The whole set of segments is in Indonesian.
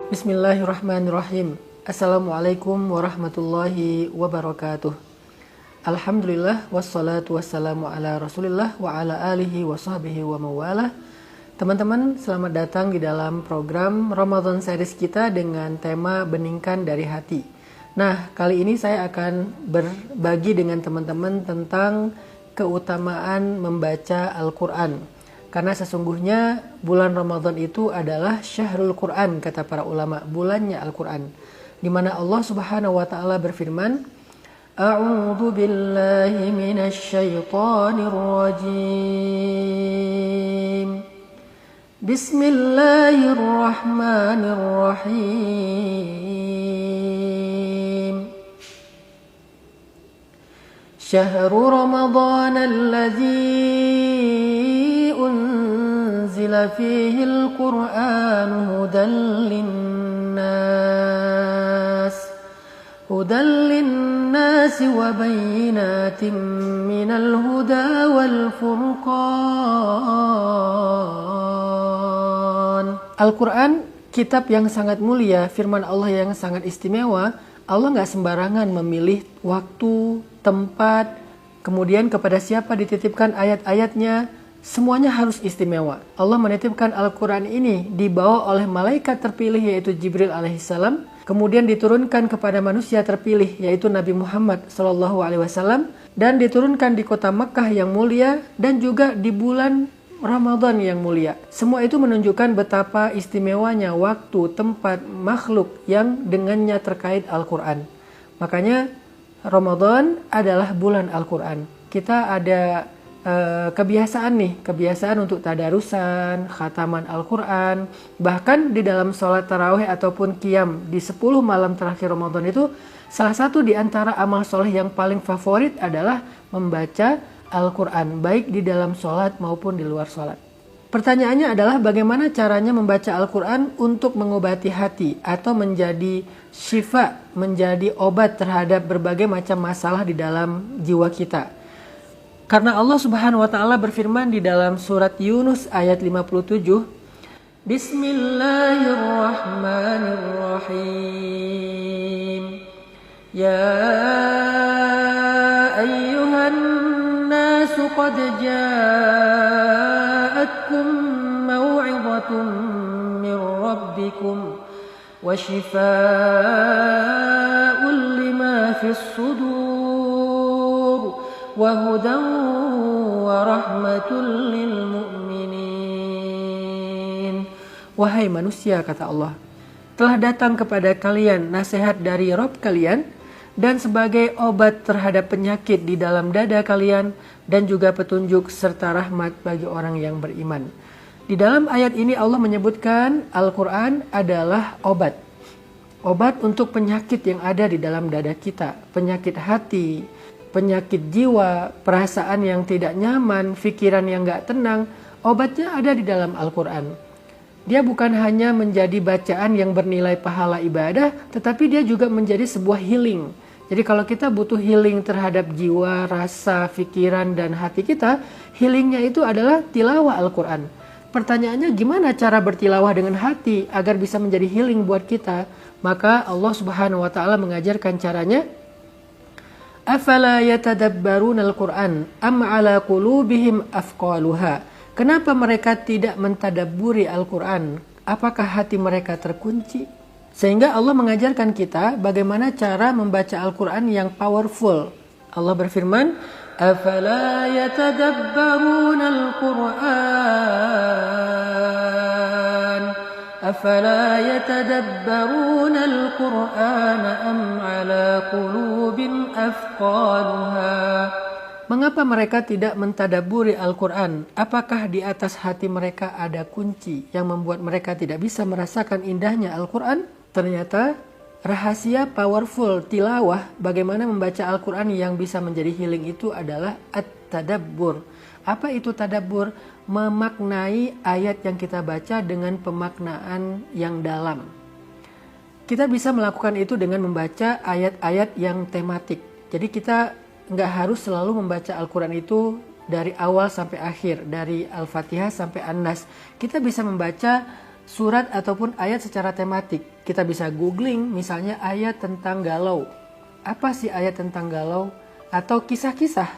Bismillahirrahmanirrahim. Assalamualaikum warahmatullahi wabarakatuh. Alhamdulillah wassalatu wassalamu ala rasulillah wa ala alihi wa sahbihi wa mawalah. Teman-teman, selamat datang di dalam program Ramadan series kita dengan tema Beningkan dari Hati. Nah, kali ini saya akan berbagi dengan teman-teman tentang keutamaan membaca Al-Quran. Karena sesungguhnya bulan Ramadan itu adalah Syahrul Quran, kata para ulama, bulannya Al-Quran. Di mana Allah Subhanahu wa taala berfirman, A'udzu billahi minasy syaithanir rajim. Bismillahirrahmanirrahim. Syahrul Ramadan alladzi أنزل فيه القرآن هدى للناس وبينات من الهدى والفرقان. Al-Quran, kitab yang sangat mulia, firman Allah yang sangat istimewa. Allah nggak sembarangan memilih waktu, tempat, kemudian kepada siapa dititipkan ayat-ayatnya. Semuanya harus istimewa. Allah menitipkan Al-Quran ini dibawa oleh malaikat terpilih yaitu Jibril alaihissalam. Kemudian diturunkan kepada manusia terpilih yaitu Nabi Muhammad SAW. Dan diturunkan di kota Makkah yang mulia dan juga di bulan Ramadan yang mulia. Semua itu menunjukkan betapa istimewanya waktu, tempat, makhluk yang dengannya terkait Al-Quran. Makanya Ramadan adalah bulan Al-Quran. Kita ada kebiasaan untuk tadarusan, khataman Al-Quran. Bahkan di dalam sholat tarawih ataupun qiyam di 10 malam terakhir Ramadan itu, salah satu di antara amal soleh yang paling favorit adalah membaca Al-Quran, baik di dalam sholat maupun di luar sholat. Pertanyaannya adalah bagaimana caranya membaca Al-Quran untuk mengobati hati atau menjadi syifa, menjadi obat terhadap berbagai macam masalah di dalam jiwa kita. Karena Allah Subhanahu wa taala berfirman di dalam surat Yunus ayat 57, Bismillahirrahmanirrahim. Ya ayyuhan nasu qad ja'atkum maw'izatun min rabbikum wa shifaa'un lima fis sudur wa hudan wa rahmatul lil mu'minin. Wahai manusia, kata Allah, telah datang kepada kalian nasihat dari Rabb kalian dan sebagai obat terhadap penyakit di dalam dada kalian dan juga petunjuk serta rahmat bagi orang yang beriman. Di dalam ayat ini Allah menyebutkan Al-Quran adalah obat. Obat untuk penyakit yang ada di dalam dada kita, penyakit hati, penyakit jiwa, perasaan yang tidak nyaman, pikiran yang gak tenang. Obatnya ada di dalam Al-Quran. Dia bukan hanya menjadi bacaan yang bernilai pahala ibadah, tetapi dia juga menjadi sebuah healing. Jadi kalau kita butuh healing terhadap jiwa, rasa, pikiran, dan hati kita, healingnya itu adalah tilawah Al-Quran. Pertanyaannya, gimana cara bertilawah dengan hati agar bisa menjadi healing buat kita? Maka Allah Subhanahu wa taala mengajarkan caranya. Afala yatadabbaruna al-Quran am ala qulubihim afqaluha. Kenapa mereka tidak mentadabburi Al-Quran? Apakah hati mereka terkunci? Sehingga Allah mengajarkan kita bagaimana cara membaca Al-Quran yang powerful. Allah berfirman, Afala yatadabbaruna al-Quran أفلا يتدبرون القرآن أم على قلوب أفقالها. Mengapa mereka tidak mentadaburi Al-Quran? Apakah di atas hati mereka ada kunci yang membuat mereka tidak bisa merasakan indahnya Al-Quran? Ternyata rahasia powerful tilawah bagaimana membaca Al-Quran yang bisa menjadi healing itu adalah at-tadabbur. Apa itu tadabbur? Memaknai ayat yang kita baca dengan pemaknaan yang dalam. Kita bisa melakukan itu dengan membaca ayat-ayat yang tematik. Jadi kita nggak harus selalu membaca Al-Quran itu dari awal sampai akhir, dari Al-Fatihah sampai An-Nas. Kita bisa membaca surat ataupun ayat secara tematik. Kita bisa googling misalnya ayat tentang galau. Apa sih ayat tentang galau? Atau kisah-kisah.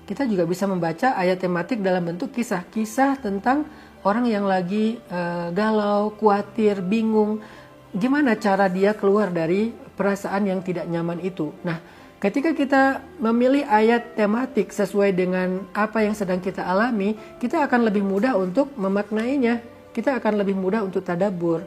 Kita juga bisa membaca ayat tematik dalam bentuk kisah-kisah tentang orang yang lagi galau, khawatir, bingung. Gimana cara dia keluar dari perasaan yang tidak nyaman itu. Nah, ketika kita memilih ayat tematik sesuai dengan apa yang sedang kita alami, kita akan lebih mudah untuk memaknainya. Kita akan lebih mudah untuk tadabbur.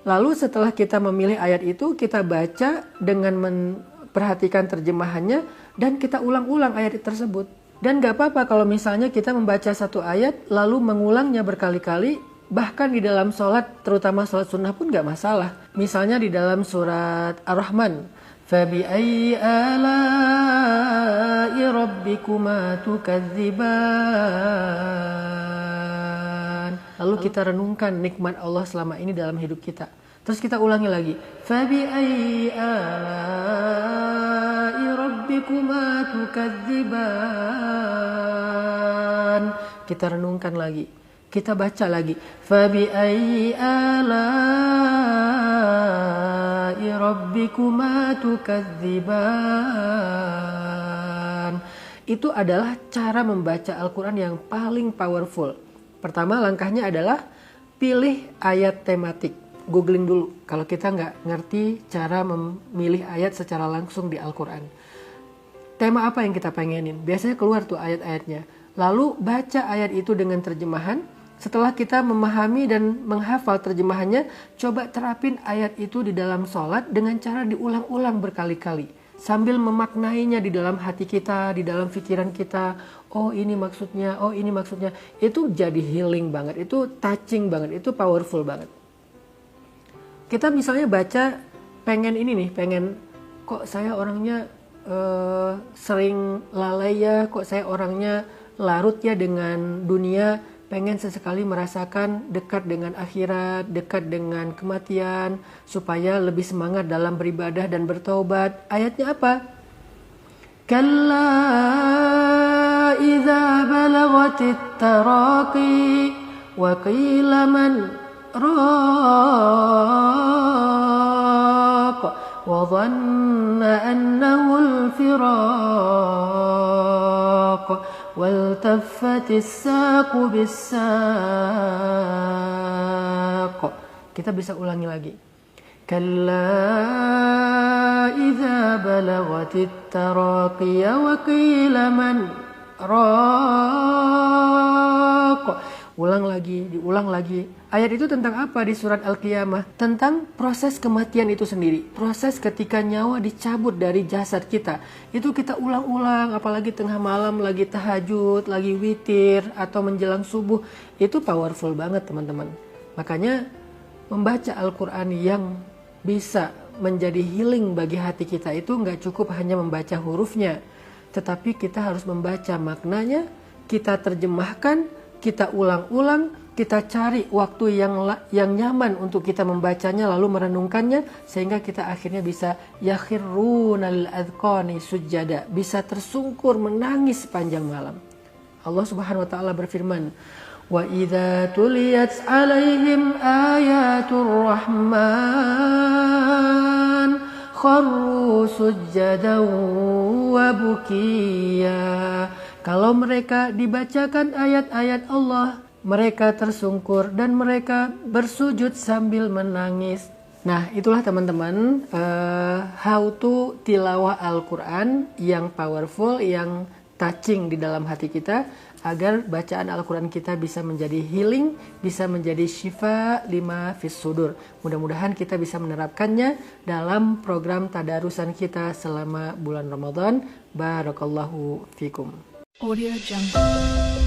Lalu setelah kita memilih ayat itu, kita baca dengan memperhatikan terjemahannya dan kita ulang-ulang ayat tersebut. Dan gak apa-apa kalau misalnya kita membaca satu ayat lalu mengulangnya berkali-kali, bahkan di dalam sholat, terutama sholat sunnah pun gak masalah. Misalnya di dalam surat Ar-Rahman, فَبِأَيِّ آلَاءِ رَبِّكُمَا تُكَذِّبَانِ. Lalu kita renungkan nikmat Allah selama ini dalam hidup kita. Terus kita ulangi lagi. فَبِأَيِّ آلَاءِ رَبِّكُمَا تُكَذِّبَانِ. Kita renungkan lagi. Kita baca lagi. فَبِأَيِّ آلَاءِ رَبِّكُمَا تُكَذِّبَانِ. Itu adalah cara membaca Al-Quran yang paling powerful. Pertama langkahnya adalah pilih ayat tematik. Googling dulu kalau kita nggak ngerti cara memilih ayat secara langsung di Al-Quran. Tema apa yang kita pengenin? Biasanya keluar tuh ayat-ayatnya. Lalu baca ayat itu dengan terjemahan. Setelah kita memahami dan menghafal terjemahannya, coba terapin ayat itu di dalam sholat dengan cara diulang-ulang berkali-kali. Sambil memaknainya di dalam hati kita, di dalam pikiran kita. Oh ini maksudnya, oh ini maksudnya. Itu jadi healing banget, itu touching banget, itu powerful banget. Kita misalnya baca pengen ini nih, pengen kok saya orangnya sering lalai ya, kok saya orangnya larut ya dengan dunia, pengen sesekali merasakan dekat dengan akhirat, dekat dengan kematian, supaya lebih semangat dalam beribadah dan bertaubat. Ayatnya apa? Kalla idza balagatit taraqi wa qila man raq wa dhanna annahu al-firaq وَالْتَفَّتِ السَّاقُ بِالسَّاقِ. Kita bisa ulangi lagi. كَلَّا إِذَا بَلَغَتِ التَّرَاقِيَ وَقِيلَ مَنْ رَاقٍ. Ulang lagi, diulang lagi. Ayat itu tentang apa di surat Al-Qiyamah? Tentang proses kematian itu sendiri. Proses ketika nyawa dicabut dari jasad kita. Itu kita ulang-ulang, apalagi tengah malam lagi tahajud, lagi witir, atau menjelang subuh. Itu powerful banget teman-teman. Makanya membaca Al-Quran yang bisa menjadi healing bagi hati kita itu nggak cukup hanya membaca hurufnya. Tetapi kita harus membaca maknanya, kita terjemahkan, kita ulang-ulang, kita cari waktu yang nyaman untuk kita membacanya lalu merenungkannya sehingga kita akhirnya bisa yakhirrunal adqani sujada, bisa tersungkur menangis sepanjang malam. Allah Subhanahu wa taala berfirman, "Wa idza tuliyat 'alaihim ayatur rahman kharru sujadan wa bukiya." Kalau mereka dibacakan ayat-ayat Allah, mereka tersungkur dan mereka bersujud sambil menangis. Nah, itulah teman-teman how to tilawah Al-Quran yang powerful, yang touching di dalam hati kita, agar bacaan Al-Quran kita bisa menjadi healing, bisa menjadi syifa lima fis sudur. Mudah-mudahan kita bisa menerapkannya dalam program tadarusan kita selama bulan Ramadan. Barakallahu fikum. Audio Jungle.